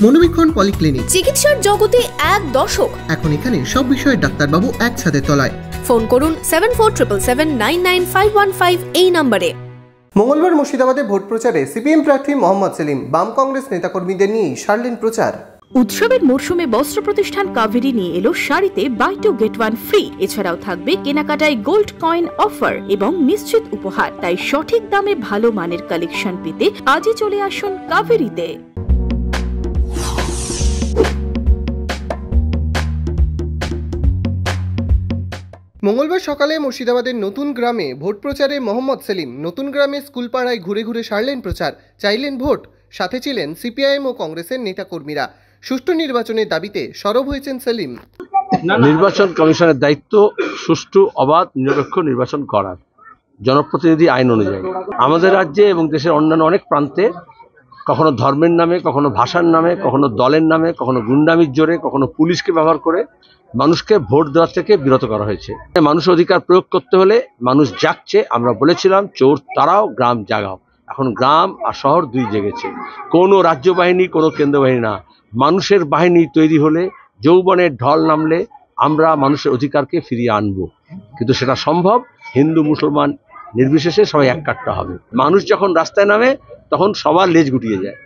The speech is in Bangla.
মনোবীক্ষণ পলিক্লিনিক, চিকিৎসার জগতে এক দশক। এখন এখানে সব বিষয়ে ডাক্তারবাবু এক ছাদের তলায়। ফোন করুন 7477799515 এই নম্বরে। মঙ্গলবার মুর্শিদাবাদে ভোট প্রচারে সিপিএম প্রার্থী মোহাম্মদ সেলিম বাম কংগ্রেস নেতাকর্মীদের নিয়ে সারলেন প্রচার। উৎসবের মরশুমে বস্ত্র প্রতিষ্ঠান কাভেরি নিয়ে এলো শাড়িতে buy two get one free. এছাড়াও থাকবে কেনাকাটায় গোল্ড কয়েন অফার এবং নিশ্চিত উপহার। তাই সঠিক দামে ভালো মানের কালেকশন পেতে আজই চলে আসুন কাভেরিতে। মঙ্গলবার সকালে মুর্শিদাবাদের নতুন গ্রামে ভোট প্রচারে মোহাম্মদ সেলিম নতুন গ্রামে স্কুল পাড়ায় ঘুরে ঘুরে সারলেন প্রচার, চাইলেন ভোট। সাথে ছিলেন সিপিআইএম ও কংগ্রেসের নেতাকর্মীরা। সুষ্ঠু নির্বাচনের দাবিতে সরব হয়েছেন সেলিম। নির্বাচন কমিশনের দায়িত্ব সুষ্ঠু, অবাধ, নিরপেক্ষ নির্বাচন করার, জনপ্রতিনিধি আইন অনুযায়ী। আমাদের রাজ্যে এবং দেশের অন্যান্য অনেক প্রান্তে কখনো ধর্মের নামে, কখনো ভাষার নামে, কখনো দলের নামে, কখনো গুন্ডামির জোরে, কখনো পুলিশকে ব্যবহার করে মানুষকে ভোট দেওয়ার থেকে বিরত করা হয়েছে। মানুষের অধিকার প্রয়োগ করতে হলে মানুষ জাগছে। আমরা বলেছিলাম চোর তারাও, গ্রাম জাগাও। এখন গ্রাম আর শহর দুই জেগেছে। কোনো রাজ্য বাহিনী, কোনো কেন্দ্র বাহিনী না, মানুষের বাহিনী তৈরি হলে, যৌবনের ঢল নামলে আমরা মানুষের অধিকারকে ফিরিয়ে আনবো। কিন্তু সেটা সম্ভব হিন্দু মুসলমান নির্বিশেষে সবাই এক কাটতে হবে। মানুষ যখন রাস্তায় নামে তখন সবার লেজ গুটিয়ে যায়।